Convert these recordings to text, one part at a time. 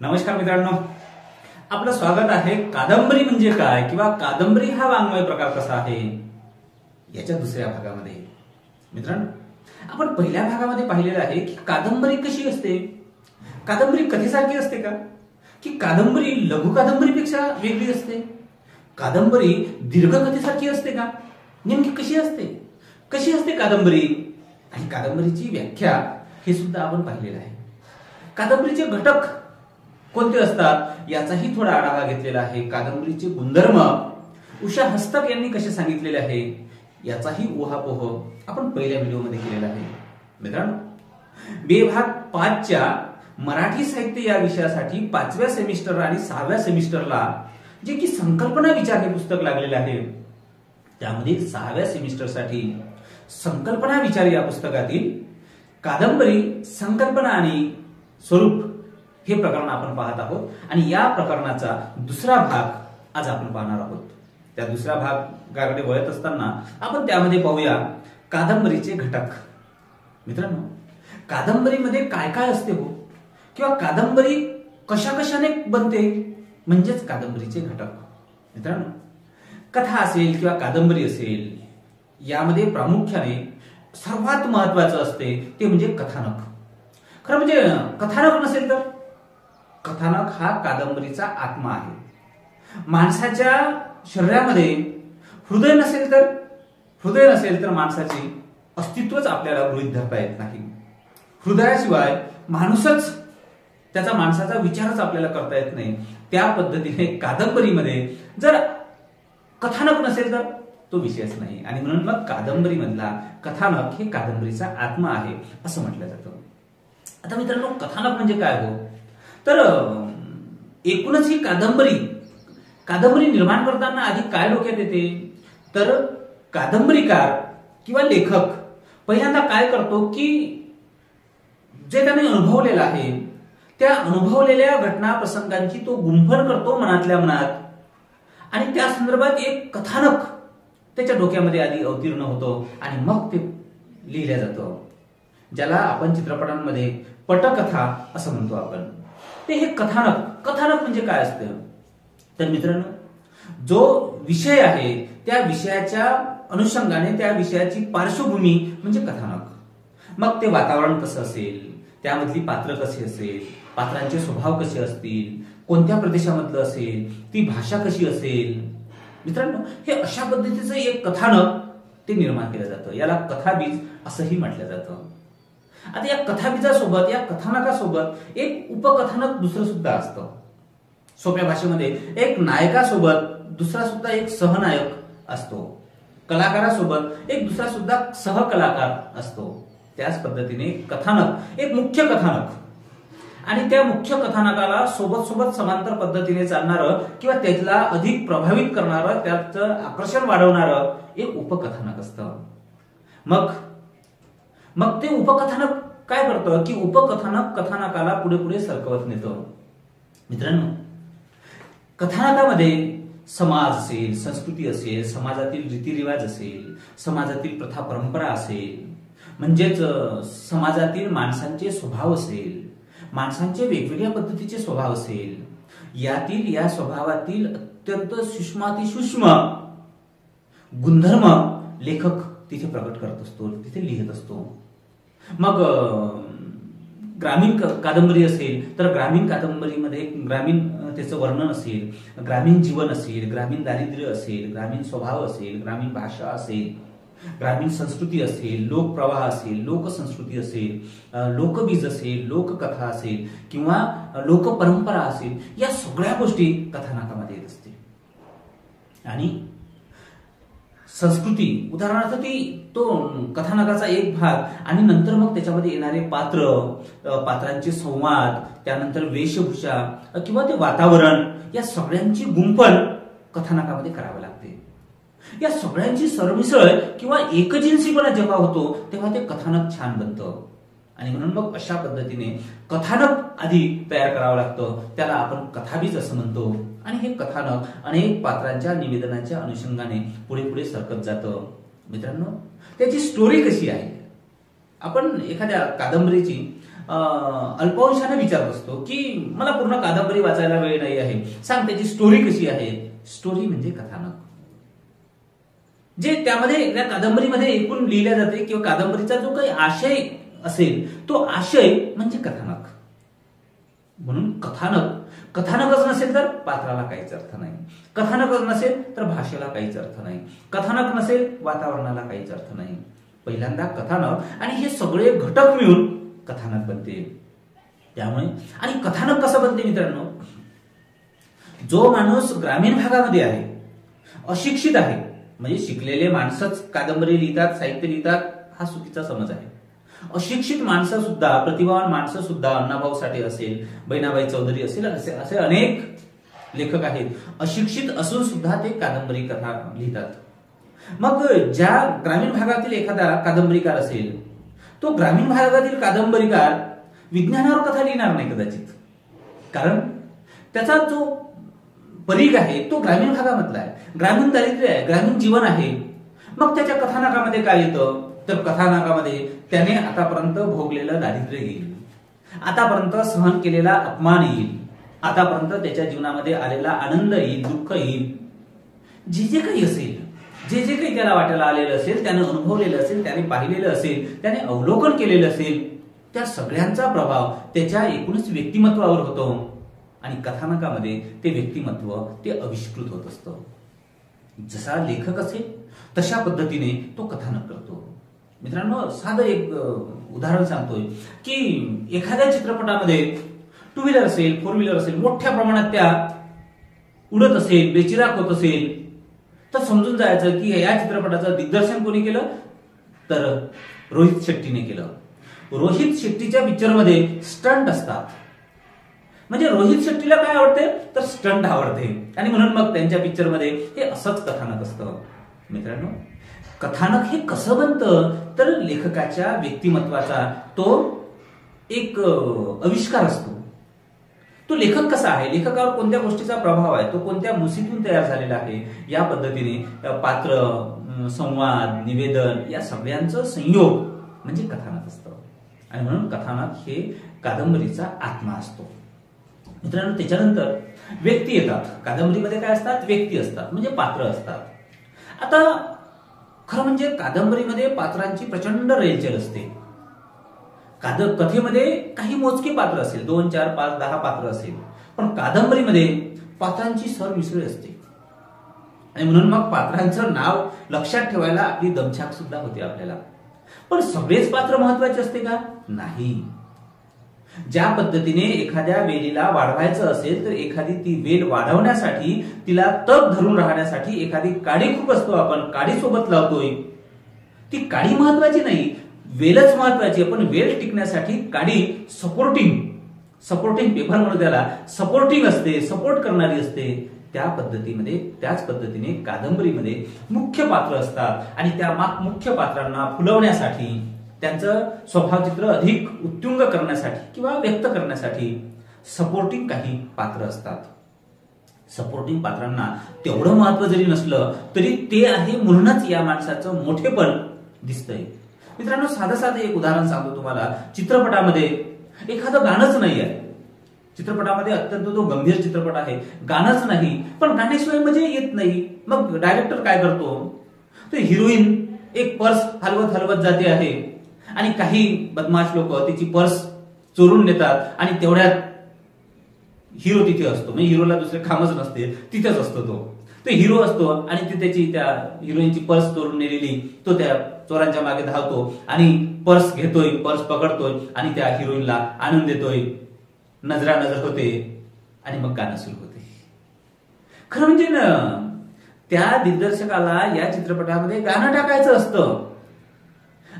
नमस्कार मित्रांनो, आपलं स्वागत आहे कादंबरी म्हणजे काय किंवा कादंबरी हा वाङ्मय प्रकार कसा आहे याच्या दुसऱ्या भागामध्ये. मित्रांनो, आपण पहिल्या भागामध्ये पाहिलेलं आहे की कादंबरी कशी असते. कादंबरी कथेसारखी असते का, की कादंबरी लघु कादंबरीपेक्षा वेगळी असते, कादंबरी दीर्घकथेसारखी असते का, नेमकी कशी असते कादंबरी, आणि कादंबरीची व्याख्या हे सुद्धा आपण पाहिलेलं आहे. कादंबरीचे घटक कोणते असतात याचाही थोडा आढावा घेतलेला आहे. कादंबरीचे गुणधर्म उषा हस्तक यांनी कसे सांगितलेले आहे याचाही उहापोह आपण पहिल्या व्हिडिओमध्ये केलेला आहे. मित्रांनो, विभाग 5च्या मराठी साहित्य या विषयासाठी 5व्या सेमिस्टर आणि 6व्या सेमिस्टरला जे की संकल्पना विचार हे पुस्तक लागलेले आहे, त्यामध्ये 6व्या सेमिस्टरसाठी संकल्पना विचार या पुस्तकातील कादंबरी संकल्पना आणि स्वरूप हे प्रकरण आपण पाहत आहोत. आणि या प्रकरणाचा दुसरा भाग आज आपण पाहणार आहोत. त्या दुसऱ्या भागाकडे वळत असताना आपण त्यामध्ये पाहूया कादंबरीचे घटक. मित्रांनो, कादंबरीमध्ये काय काय असते हो, किंवा कादंबरी कशा कशाने बनते, म्हणजेच कादंबरीचे घटक. मित्रांनो, कथा असेल किंवा कादंबरी असेल, यामध्ये प्रामुख्याने सर्वात महत्वाचं असते ते म्हणजे कथानक. खरं म्हणजे कथानक नसेल तर, कथानक हा कादंबरीचा आत्मा आहे. माणसाच्या शरीरामध्ये हृदय नसेल तर माणसाचे अस्तित्वच आपल्याला गृहीत धरता येत नाही. हृदयाशिवाय माणसाचा विचारच आपल्याला करता येत नाही. त्या पद्धतीने कादंबरीमध्ये जर कथानक नसेल तर तो विषयच नाही. आणि म्हणून मग कादंबरी मधला कथानक हे कादंबरीचा आत्मा आहे असं म्हटलं जातं. आता मित्रांनो, कथानक म्हणजे काय हो, तर एकूणच ही कादंबरी निर्माण करताना आधी काय डोक्यात येते, तर कादंबरीकार किंवा लेखक पहिल्यांदा काय करतो की जे त्याने अनुभवलेलं आहे त्या अनुभवलेल्या घटना प्रसंगांची तो गुंफण करतो मनातल्या मनात, आणि त्या संदर्भात एक कथानक त्याच्या डोक्यामध्ये आधी अवतीर्ण होतो आणि मग ते लिहिलं जातं, ज्याला आपण चित्रपटांमध्ये पटकथा असं म्हणतो आपण. ते हे कथानक म्हणजे काय असतं, तर मित्रांनो, जो विषय आहे त्या विषयाच्या अनुषंगाने त्या विषयाची पार्श्वभूमी म्हणजे कथानक. मग ते वातावरण कसं असेल, त्यामधली पात्र कशी असेल, पात्रांचे स्वभाव कसे असतील, कोणत्या प्रदेशामधलं असेल, ती भाषा कशी असेल. मित्रांनो, हे अशा पद्धतीचं एक कथानक ते निर्माण केलं जातं. याला कथाबीज असंही म्हटलं जातं. आता या कथाबीजासोबत, या कथानकासोबत एक उपकथानक दुसरं सुद्धा असतं. सोप्या भाषेमध्ये एक नायकासोबत दुसरा सुद्धा एक सहनायक असतो, कलाकारासोबत एक दुसरा सुद्धा सहकलाकार असतो. त्याच पद्धतीने कथानक एक मुख्य कथानक, आणि त्या मुख्य कथानकाला सोबत समांतर पद्धतीने चालणारं किंवा त्याला अधिक प्रभावित करणारं, त्याचं आकर्षण वाढवणारं एक उपकथानक असतं. मग ते उपकथानक काय करतं की उपकथानक कथानकाला पुढे पुढे सरकवत नेतं. मित्रांनो, कथानकामध्ये समाज असेल, संस्कृती असेल, समाजातील रीतिरिवाज असेल, समाजातील प्रथा परंपरा असेल, म्हणजेच समाजातील माणसांचे स्वभाव असेल, माणसांचे वेगवेगळ्या पद्धतीचे स्वभाव असेल, या स्वभावातील अत्यंत सूक्ष्मातिसूक्ष्म गुणधर्म लेखक तिथे प्रकट करत असतो, तिथे लिहित असतो. मग ग्रामीण कादंबरी असेल तर ग्रामीण कादंबरीमध्ये ग्रामीण त्याचं वर्णन असेल, ग्रामीण जीवन असेल, ग्रामीण दारिद्र्य असेल, ग्रामीण स्वभाव असेल, ग्रामीण भाषा असेल, ग्रामीण संस्कृती असेल, लोकप्रवाह असेल, लोकसंस्कृती असेल, लोकबीज असेल, लोककथा असेल किंवा लोकपरंपरा असेल, या सगळ्या गोष्टी कथानकामध्ये येत असतील. आणि संस्कृती उदाहरणार्थ तो कथानकाचा एक भाग, आणि नंतर मग त्याच्यामध्ये येणारे पात्रांचे संवाद, त्यानंतर वेशभूषा किंवा ते वातावरण, या सगळ्यांची गुंफण कथानकामध्ये करावी लागते. या सगळ्यांची सरमिसळ किंवा एकजिन्सीपणा जेव्हा होतो तेव्हा ते कथानक छान बनतं. आणि म्हणून मग अशा पद्धतीने कथानक आधी तयार करावं लागतं, त्याला आपण कथाबीज असं म्हणतो. आणि हे कथानक अनेक पात्रांच्या निवेदनाच्या अनुषंगाने पुढे पुढे सरकत जातं. मित्रांनो, त्याची स्टोरी कशी आहे, आपण एखाद्या कादंबरीची अल्पवंशाने विचारत असतो की मला पूर्ण कादंबरी वाचायला वेळ नाही आहे, सांग त्याची स्टोरी कशी आहे. स्टोरी म्हणजे कथानक, जे त्यामध्ये त्या कादंबरीमध्ये एकूण लिहिल्या जाते किंवा कादंबरीचा जो काही आशय असेल तो आशय म्हणजे कथानक. म्हणून कथानकच नसेल तर पात्राला काहीच अर्थ नाही, कथानकच नसेल तर भाषेला काहीच अर्थ नाही, कथानक नसेल वातावरणाला काहीच अर्थ नाही. पहिल्यांदा कथानक आणि हे सगळे घटक मिळून कथानक बनते. त्यामुळे आणि कथानक कसं बनते मित्रांनो, जो माणूस ग्रामीण भागामध्ये आहे, अशिक्षित आहे, म्हणजे शिकलेले माणसंच कादंबरी लिहितात, साहित्य लिहितात हा चुकीचा समज आहे. अशिक्षित माणसं सुद्धा, प्रतिभावान माणसं सुद्धा, अण्णाभाऊ साठे असेल, बहिणाबाई चौधरी असेल, असे अनेक लेखक आहेत, अशिक्षित असून सुद्धा ते कादंबरी कथा लिहितात. मग ज्या ग्रामीण भागातील एखादा कादंबरीकार असेल, तो ग्रामीण भागातील कादंबरीकार विज्ञानावर कथा लिहिणार नाही कदाचित, कारण त्याचा जो परीघ आहे तो ग्रामीण भागामधला आहे, ग्रामीण दारिद्र्य आहे, ग्रामीण जीवन आहे. मग त्याच्या कथानकामध्ये काय येतं तर कथानकामध्ये त्याने आतापर्यंत भोगलेलं दारिद्र्य येईल, आतापर्यंत सहन केलेला अपमान येईल, आतापर्यंत त्याच्या जीवनामध्ये आलेला आनंद येईल, दुःख येईल, जे काही असेल, जे काही त्याला वाटायला आलेलं असेल, त्याने अनुभवलेलं असेल, त्याने पाहिलेलं असेल, त्याने अवलोकन केलेलं असेल, त्या सगळ्यांचा प्रभाव त्याच्या एकूणच व्यक्तिमत्वावर होतो. आणि कथानकामध्ये ते व्यक्तिमत्व ते आविष्कृत होत असतं. जसा लेखक असेल तशा पद्धतीने तो कथानक करतो. मित्रांनो, साधं एक उदाहरण सांगतोय की एखाद्या चित्रपटामध्ये टू व्हीलर असेल, फोर व्हीलर असेल, मोठ्या प्रमाणात त्या उडत असेल, बेचिराख होत असेल, तर समजून जायचं की या चित्रपटाचं दिग्दर्शन कोणी केलं तर रोहित शेट्टीने केलं. रोहित शेट्टीच्या पिक्चरमध्ये स्टंट असतात, म्हणजे रोहित शेट्टीला काय आवडते तर स्टंट आवडते, आणि म्हणून मग त्यांच्या पिक्चरमध्ये हे असंच कथानक असतं. मित्रांनो, कथानक हे कसं बनतं तर लेखकाच्या व्यक्तिमत्वाचा तो एक आविष्कार असतो. तो लेखक कसा आहे, लेखकावर कोणत्या गोष्टीचा प्रभाव आहे, तो कोणत्या मुसीतून तयार झालेला आहे, या पद्धतीने पात्र, संवाद, निवेदन या सगळ्यांचं संयोग म्हणजे कथानक असतं. आणि म्हणून कथानक हे कादंबरीचा आत्मा असतो. मित्रांनो, त्याच्यानंतर व्यक्ती येतात. कादंबरीमध्ये काय असतात, व्यक्ती असतात, म्हणजे पात्र असतात. आता खरं म्हणजे कादंबरीमध्ये पात्रांची प्रचंड रेलचेल असते. कथेमध्ये काही मोजकी पात्र असेल, 2, 4, 5, 10 पात्र असेल, पण कादंबरीमध्ये पात्रांची सरमिसळ असते. आणि म्हणून मग पात्रांचं नाव लक्षात ठेवायला आपली दमछाक सुद्धा होते आपल्याला. पण सगळेच पात्र महत्वाचे असते का? नाही. ज्या पद्धतीने एखाद्या वेलीला वाढवायचं असेल तर एखादी ती वेल वाढवण्यासाठी, तिला तग धरून राहण्यासाठी एखादी काडी खूप असतो, आपण काडी सोबत लावतोय, ती काडी महत्वाची नाही, वेलच महत्वाची. पण वेल टिकण्यासाठी काडी सपोर्टिंग पेपर म्हणून त्याला सपोर्टिंग असते, सपोर्ट करणारी असते. त्याच पद्धतीने कादंबरीमध्ये मुख्य पात्र असतात, आणि त्या मुख्य पात्रांना फुलवण्यासाठी, त्यांचं स्वभावचित्र अधिक उत्तुंग करण्यासाठी किंवा व्यक्त करण्यासाठी सपोर्टिंग काही पात्र असतात. सपोर्टिंग पात्रांना तेवढं महत्व जरी नसलं तरी ते आहे म्हणूनच या माणसाचं मोठेपण दिसतंय. मित्रांनो, साधं एक उदाहरण सांगतो तुम्हाला. चित्रपटामध्ये एखादं गाणंच नाही आहे, चित्रपटामध्ये अत्यंत तो गंभीर चित्रपट आहे, गाणंच नाही, पण गाण्याशिवाय मजा येत नाही. मग डायरेक्टर काय करतो, तो हिरोईन एक पर्स हलवत जाते आहे, आणि काही बदमाश लोक तिची पर्स चोरून नेतात, आणि तेवढ्यात हिरो तिथे असतो. म्हणजे हिरोला दुसरे कामच नसते, तिथेच असतो तो हिरो असतो, आणि ती त्याची त्या हिरोईनची पर्स चोरून नेलेली तो त्या चोरांच्या मागे धावतो आणि पर्स घेतोय, पर्स पकडतोय आणि त्या हिरोईनला आणून देतोय. नजर होते आणि मग गाणं सुरू होते. खरं म्हणजे ना, त्या दिग्दर्शकाला या चित्रपटामध्ये गाणं टाकायचं असतं,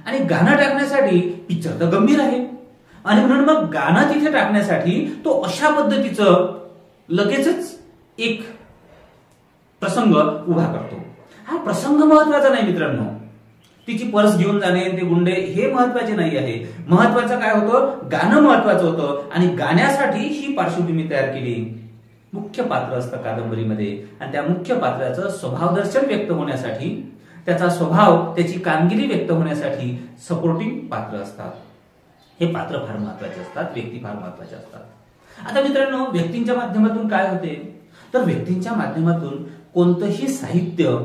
आणि गाणं टाकण्यासाठी पिक्चर तर गंभीर आहे, आणि म्हणून मग गाणं तिथे टाकण्यासाठी तो अशा पद्धतीचं लगेचच एक प्रसंग उभा करतो. हा प्रसंग महत्वाचा नाही मित्रांनो, तिची पर्स घेऊन जाणे, ते गुंडे हे महत्वाचे नाही आहे. महत्वाचं काय होतं, गाणं महत्वाचं होतं, आणि गाण्यासाठी ही पार्श्वभूमी तयार केली. मुख्य पात्र असतं कादंबरीमध्ये, आणि त्या मुख्य पात्राचं स्वभावदर्शन व्यक्त होण्यासाठी, त्याचा स्वभाव, त्याची कामगिरी व्यक्त होण्यासाठी सपोर्टिंग पात्र असतात. हे पात्र फार महत्वाचे असतात, व्यक्ती फार महत्वाचे असतात. आता मित्रांनो, व्यक्तींच्या माध्यमातून काय होते, तर व्यक्तींच्या माध्यमातून कोणतंही साहित्य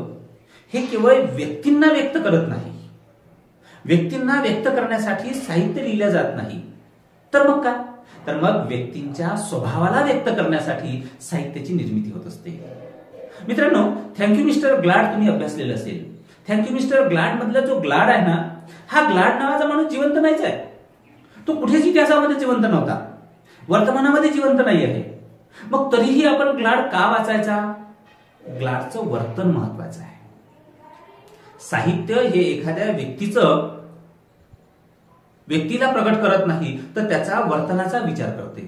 हे केवळ व्यक्तींना व्यक्त करत नाही. व्यक्तींना व्यक्त करण्यासाठी साहित्य लिहिलं जात नाही. तर मग काय, तर मग व्यक्तींच्या स्वभावाला व्यक्त करण्यासाठी साहित्याची निर्मिती होत असते. मित्रांनो, थँक्यू मिस्टर ग्लाड तुम्ही अभ्यासलेलं असेल. थँक्यू मिस्टर ग्लाड मधला जो ग्लाड आहे ना, हा ग्लाड नावाचा माणूस जिवंत नाहीच आहे. तो कुठेच इतिहासामध्ये जिवंत नव्हता, वर्तमानामध्ये जिवंत नाही आहे. मग तरीही आपण ग्लाड का वाचायचा? ग्लाडचं वर्तन महत्वाचं आहे. साहित्य हे एखाद्या व्यक्तीला प्रकट करत नाही, तर त्याचा वर्तनाचा विचार करते.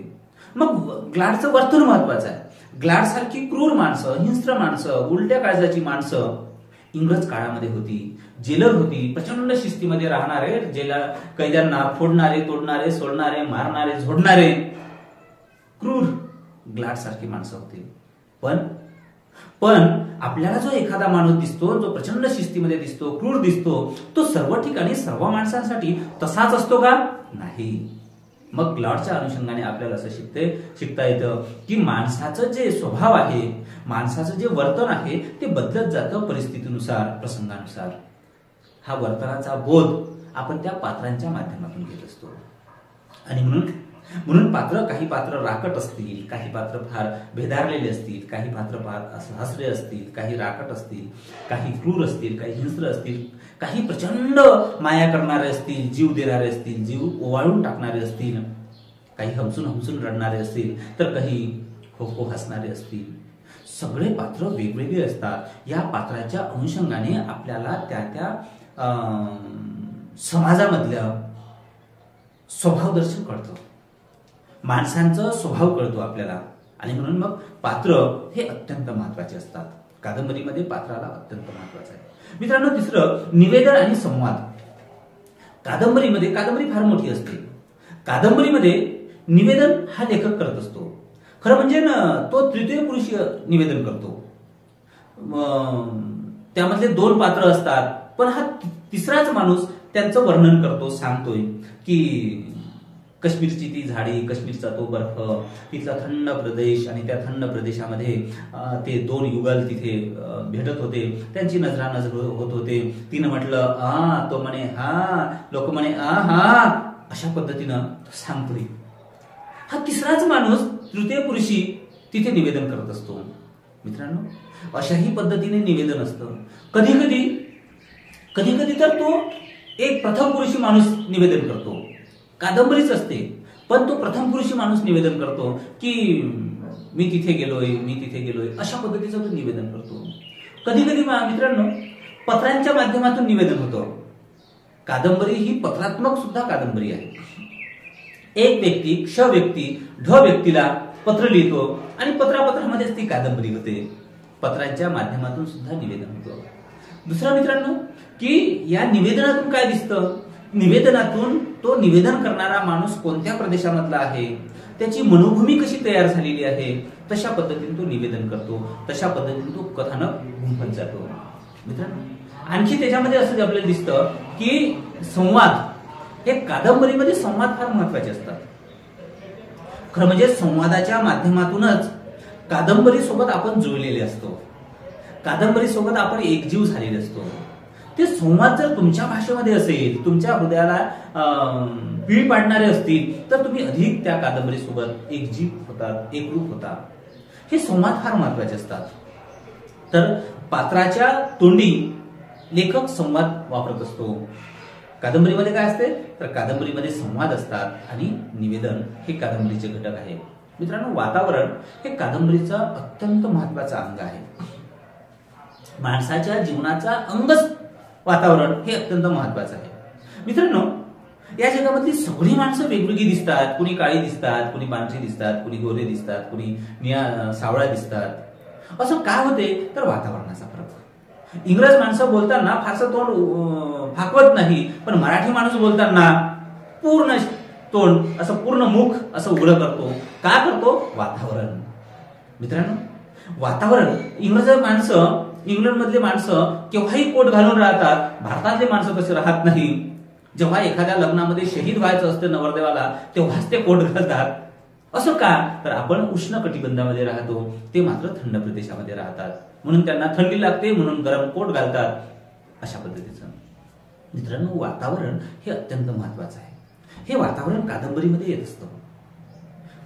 मग ग्लाडचं वर्तन महत्वाचं आहे. ग्लाड सारखी क्रूर माणसं, हिंस्त्र माणसं, उलट्या काळजाची माणसं इंग्रज काळामध्ये होती. जेलर होती, प्रचंड शिस्तीमध्ये राहणारे, कैद्यांना फोडणारे, तोडणारे, सोडणारे, मारणारे, झोडणारे क्रूर ग्लाड सारखी माणसं होती. पण आपल्याला जो एखादा माणूस दिसतो, जो प्रचंड शिस्तीमध्ये दिसतो, क्रूर दिसतो, तो सर्व ठिकाणी सर्व माणसांसाठी तसाच असतो का? नाही. मग ग्लाडच्या अनुषंगाने आपल्याला असं शिकता येतं की माणसाचं जे स्वभाव आहे, माणसाचं जे वर्तन आहे, ते बदलत जातं परिस्थितीनुसार, प्रसंगानुसार. हा वर्तनाचा बोध आपण त्या पात्रांच्या माध्यमातून घेत असतो. आणि म्हणून काही पात्र राकट असतील, काही पात्र फार भेदारलेले असतील, काही पात्र फार हसरे असतील, काही राकट असतील, काही क्रूर असतील, काही हिंस्र असतील, काही प्रचंड माया करणारे असतील, जीव देणारे असतील, जीव ओवाळून टाकणारे असतील, काही हमसून रडणारे असतील, तर काही खो हसणारे असतील. सगळे पात्र वेगवेगळे असतात. या पात्राच्या अनुषंगाने आपल्याला त्या समाजामधल्या स्वभाव दर्शन कळतं, माणसांचा स्वभाव कळतो आपल्याला. आणि म्हणून मग पात्र हे अत्यंत महत्वाचे असतात. कादंबरीमध्ये पात्राला अत्यंत महत्वाचं आहे. मित्रांनो, तिसरं निवेदन आणि संवाद. कादंबरी फार मोठी असते. कादंबरीमध्ये निवेदन हा लेखक करत असतो. खरं म्हणजे तो तृतीय पुरुषी निवेदन करतो. त्यामधले 2 पात्र असतात, पण हा तिसराच माणूस त्यांचं वर्णन करतो, सांगतोय की काश्मीरची ती झाडी, काश्मीरचा तो बर्फ, तिथला थंड प्रदेश, आणि त्या थंड प्रदेशामध्ये ते 2 युगल तिथे भेटत होते, त्यांची नजरानजर होत होते. तिनं म्हटलं तो म्हणे हा, लोक म्हणे हा, अशा पद्धतीनं सांगतोय. हा तिसराच माणूस तृतीय पुरुषी तिथे निवेदन करत असतो. मित्रांनो, अशाही पद्धतीने निवेदन असतं. कधी तर तो एक प्रथम पुरुषी माणूस निवेदन करतो. कादंबरीच असते, पण तो प्रथम पुरुषी माणूस निवेदन करतो की मी तिथे गेलोय, अशा पद्धतीचं तो निवेदन करतो. कधी मित्रांनो, पत्रांच्या माध्यमातून निवेदन होतं. कादंबरी ही पत्रात्मक सुद्धा कादंबरी आहे. एक व्यक्ती, क्ष व्यक्ती, ढ व्यक्तीला पत्र लिहितो आणि पत्रामध्येच ती कादंबरी होते. पत्रांच्या माध्यमातून सुद्धा निवेदन होतं. दुसरा मित्रांनो, की या निवेदनातून काय दिसतं? निवेदनातून तो निवेदन करणारा माणूस कोणत्या प्रदेशामधला आहे, त्याची मनोभूमी कशी तयार झालेली आहे, तशा पद्धतीने तो निवेदन करतो, तशा पद्धतीने तो कथानक गुंफत जातो. मित्रांनो, आणखी त्याच्यामध्ये असं आपल्याला दिसतं की संवाद हे कादंबरीमध्ये संवाद फार महत्वाचे असतात. खरं म्हणजे संवादाच्या माध्यमातूनच कादंबरी सोबत आपण जुळलेले असतो, कादंबरी सोबत आपण एकजीव झालेले असतो. ते संवाद जर तुमच्या भाषेमध्ये असेल, तुमच्या हृदयाला पीळ पाडणारे असतील, तर तुम्ही अधिक त्या कादंबरी सोबत एकजीव होतात, एकरूप होतात. हे संवाद फार महत्वाचे असतात. तर पात्राच्या तोंडी लेखक संवाद वापरत असतो. कादंबरीमध्ये काय असते, तर कादंबरीमध्ये संवाद असतात आणि निवेदन हे कादंबरीचे घटक आहेत. मित्रांनो, वातावरण हे कादंबरीचा अत्यंत महत्वाचा अंग आहे. माणसाच्या जीवनाचा अंगच वातावरण हे अत्यंत महत्वाचं आहे. मित्रांनो, या जगामधली सगळी माणसं वेगवेगळी दिसतात. कुणी काळी दिसतात, कुणी पांढरी दिसतात, कुणी गोरे दिसतात, कुणी निळ्या सावळ्या दिसतात. असं काय होते, तर वातावरणाचा फरक. इंग्रज माणसं बोलताना फारसं तोंड फाकवत नाही, पण मराठी माणूस बोलताना पूर्ण तोंड असं, पूर्ण मुख असं उघडं करतो. का करतो? वातावरण. मित्रांनो, वातावरण. इंग्लंडमधले माणसं केव्हाही कोट घालून राहतात, भारतातले माणसं तसे राहत नाही. जेव्हा एखाद्या लग्नामध्ये शहीद व्हायचं असतं नवरदेवाला तेव्हाच ते कोट घालतात. असं का? तर आपण उष्ण कटिबंधामध्ये राहतो, ते मात्र थंड प्रदेशामध्ये राहतात, म्हणून त्यांना थंडी लागते, म्हणून गरम कोट घालतात. अशा पद्धतीचं मित्रांनो वातावरण हे अत्यंत महत्वाचं आहे. हे वातावरण कादंबरीमध्ये येत असतं.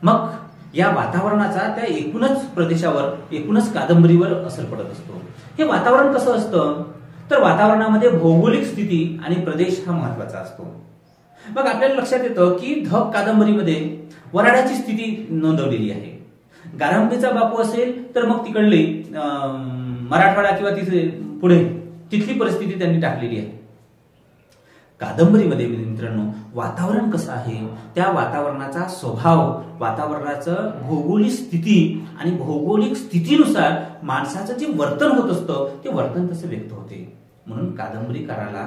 मग या वातावरणाचा त्या एकूणच प्रदेशावर, एकूणच कादंबरीवर असर पडत असतो. हे वातावरण कसं असतं? तर वातावरणामध्ये भौगोलिक स्थिती आणि प्रदेश हा महत्वाचा असतो. मग आपल्याला लक्षात येतं की धग कादंबरीमध्ये वऱ्हाडाची स्थिती नोंदवलेली आहे. गारंबीचा बापू असेल तर मग तिकडली मराठवाडा किंवा तिथे पुढे तिथली परिस्थिती त्यांनी टाकलेली आहे. कादंबरीमध्ये मित्रांनो वातावरण कसं आहे, त्या वातावरणाचा स्वभाव, वातावरणाचं भौगोलिक स्थिती आणि भौगोलिक स्थितीनुसार माणसाचं जे वर्तन होत असतं ते वर्तन तसं व्यक्त होते. म्हणून कादंबरीकाराला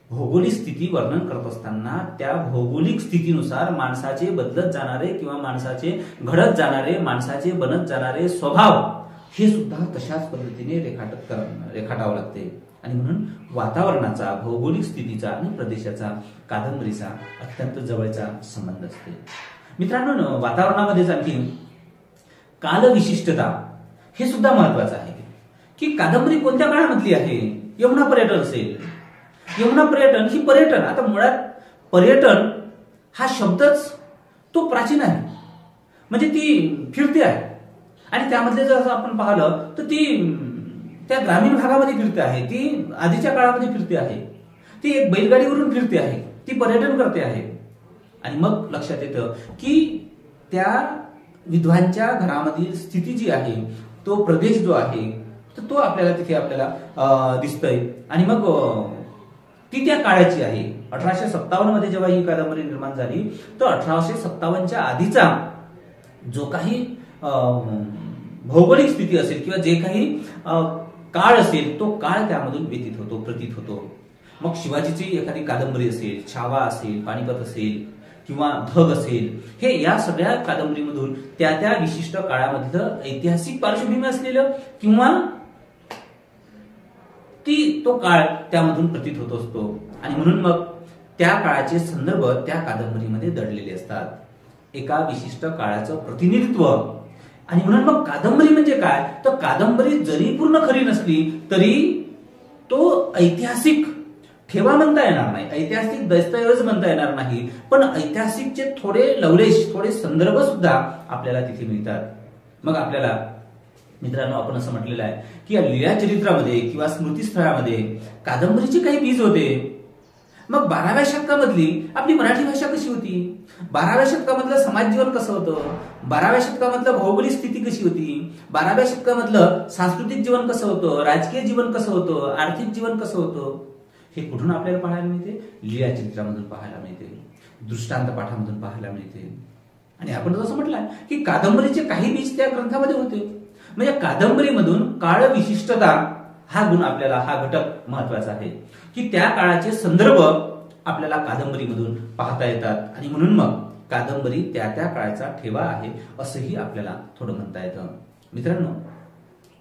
भौगोलिक स्थिती वर्णन करत असताना त्या भौगोलिक स्थितीनुसार माणसाचे बदलत जाणारे किंवा माणसाचे घडत जाणारे, माणसाचे बनत जाणारे स्वभाव हे सुद्धा तशाच पद्धतीने रेखाटावं लागते. आणि म्हणून वातावरणाचा, भौगोलिक स्थितीचा आणि प्रदेशाचा कादंबरीचा अत्यंत जवळचा संबंध असते. मित्रांनो वातावरणामध्येच आणखी कालविशिष्टता हे सुद्धा महत्वाचं आहे की कादंबरी कोणत्या काळामधली आहे. यमुना पर्यटन असेल, यमुना पर्यटन ही पर्यटन, आता मुळात पर्यटन हा शब्दच तो प्राचीन आहे, म्हणजे ती फिरते आहे. आणि त्यामधले जर आपण पाहिलं तर ती त्या ग्रामीण भागामध्ये फिरते आहे, ती आधीच्या काळामध्ये फिरते आहे, ती एक बैलगाडीवरून फिरते आहे, ती पर्यटन करते आहे. आणि मग लक्षात येतं की त्या विद्वांच्या घरामधील स्थिती जी आहे, तो प्रदेश जो आहे तर तो आपल्याला तिथे आपल्याला दिसतोय. आणि मग ती त्या काळाची आहे. 1857 मध्ये जेव्हा ही कादंबरी निर्माण झाली तर 1857च्या आधीचा जो काही भौगोलिक स्थिती असेल किंवा जे काही काळ असेल तो काळ त्यामधून व्यतीत होतो, प्रतीत होतो. मग शिवाजीची एखादी कादंबरी असेल, छावा असेल, पानिपत असेल किंवा धग असेल, हे या सगळ्या कादंबरीमधून त्या त्या विशिष्ट काळामधलं ऐतिहासिक पार्श्वभूमी असलेलं किंवा तो काळ त्यामधून प्रतीत होत असतो. आणि म्हणून मग त्या काळाचे संदर्भ त्या कादंबरीमध्ये दडलेले असतात, एका विशिष्ट काळाचं प्रतिनिधित्व. आणि म्हणून मग कादंबरी म्हणजे काय, तर कादंबरी जरी पूर्ण खरी नसली तरी तो ऐतिहासिक ठेवा म्हणता येणार नाही, ऐतिहासिक दस्तऐवज म्हणता येणार नाही, पण ऐतिहासिकचे थोडे लवलेश, थोडे संदर्भ सुद्धा आपल्याला तिथे मिळतात. मग आपल्याला मित्रांनो आपण असं म्हटलेलं आहे की या लीळाचरित्रामध्ये किंवा स्मृतीस्थळामध्ये कादंबरीचे काही बीज होते. मग 12व्या शतकामधली आपली मराठी भाषा कशी होती, 12व्या शतकामधलं समाज जीवन कसं होतं, 12व्या शतकामधलं भौगोलिक स्थिती कशी होती, 12व्या शतकामधलं सांस्कृतिक जीवन कसं होतं, राजकीय जीवन कसं होतं, आर्थिक जीवन कसं होतं, हे कुठून आपल्याला पाहायला मिळते, लीळाचरित्रामधून पाहायला मिळते, दृष्टांत पाठामधून पाहायला मिळते. आणि आपण जसं म्हटलं की कादंबरीचे काही बीज त्या ग्रंथामध्ये होते. म्हणजे कादंबरीमधून काळ विशिष्टता हा गुण आपल्याला, हा घटक महत्वाचा आहे की त्या काळाचे संदर्भ आपल्याला कादंबरीमधून पाहता येतात. आणि म्हणून मग कादंबरी त्या त्या काळाचा ठेवा आहे असंही आपल्याला थोडं म्हणता येतं. मित्रांनो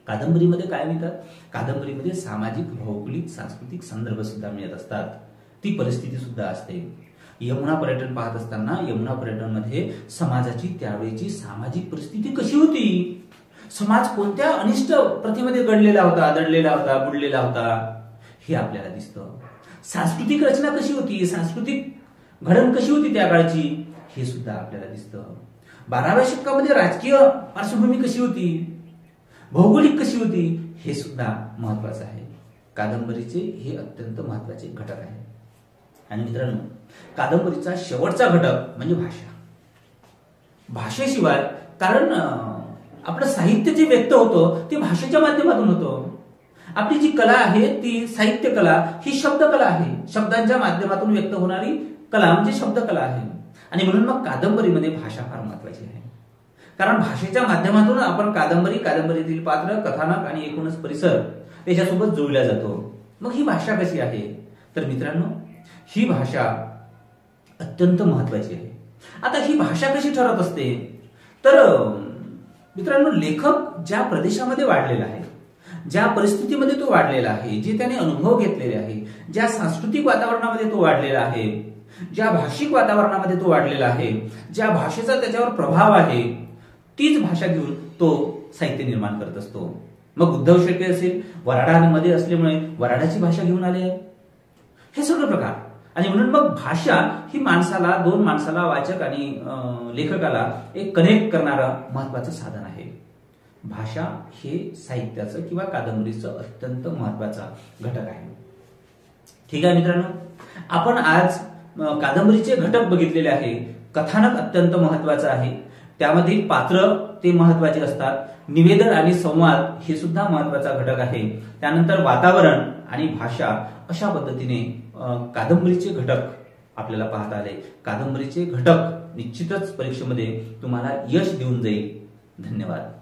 कादंबरीमध्ये काय मिळतात, कादंबरीमध्ये सामाजिक, भौगोलिक, सांस्कृतिक संदर्भ सुद्धा मिळत असतात, ती परिस्थिती सुद्धा असते. यमुना पर्यटन पाहत असताना यमुना पर्यटनमध्ये समाजाची त्यावेळेची सामाजिक परिस्थिती कशी होती, समाज कोणत्या अनिष्ट प्रथेमध्ये घडलेला होता, दडलेला होता, बुडलेला होता, हे आपल्याला दिसतं. सांस्कृतिक रचना कशी होती, सांस्कृतिक घडण कशी होती त्या काळची, हे सुद्धा आपल्याला दिसतं. 12व्या शतकामध्ये राजकीय पार्श्वभूमी कशी होती, भौगोलिक कशी होती, हे सुद्धा महत्वाचं आहे. कादंबरीचे हे अत्यंत महत्वाचे घटक आहे. आणि मित्रांनो कादंबरीचा शेवटचा घटक म्हणजे भाषा. भाषेशिवाय, कारण आपलं साहित्य जे व्यक्त होतं ते भाषेच्या माध्यमातून होतं. आपली जी कला आहे ती साहित्य कला, ही शब्दकला आहे, शब्दांच्या माध्यमातून व्यक्त होणारी कला म्हणजे शब्दकला आहे. आणि म्हणून मग कादंबरीमध्ये भाषा फार महत्वाची आहे, कारण भाषेच्या माध्यमातून आपण कादंबरीतील पात्र, कथानक आणि एकूणच परिसर त्याच्यासोबत जोडला जातो. मग ही भाषा कशी आहे, तर मित्रांनो ही भाषा अत्यंत महत्वाची आहे. आता ही भाषा कशी ठरत असते, तर मित्रांनो लेखक ज्या प्रदेशामध्ये वाढलेला आहे, ज्या परिस्थितीमध्ये तो वाढलेला आहे, जे त्याने अनुभव घेतलेले आहे, ज्या सांस्कृतिक वातावरणामध्ये तो वाढलेला आहे, ज्या भाषिक वातावरणामध्ये तो वाढलेला आहे, ज्या भाषेचा त्याच्यावर प्रभाव आहे, तीच भाषा घेऊन तो साहित्य निर्माण करत असतो. मग उद्धव शेळके असेल, वराडामध्ये असल्यामुळे वराडाची भाषा घेऊन आले आहे. हे सगळं प्रकार. आणि म्हणून मग भाषा ही माणसाला, दोन माणसाला, वाचक आणि लेखकाला एक कनेक्ट करणारं महत्वाचं साधन आहे. भाषा हे साहित्याचं किंवा कादंबरीचं अत्यंत महत्वाचा घटक आहे. ठीक आहे मित्रांनो, आपण आज कादंबरीचे घटक बघितलेले आहे. कथानक अत्यंत महत्वाचं आहे, त्यामधील पात्र ते महत्वाचे असतात. निवेदन आणि संवाद हे सुद्धा महत्वाचा घटक आहे. त्यानंतर वातावरण आणि भाषा, अशा पद्धतीने कादंबरीचे घटक आपल्याला पाहता आले. कादंबरीचे घटक निश्चितच परीक्षेमध्ये तुम्हाला यश देऊन जाईल. धन्यवाद.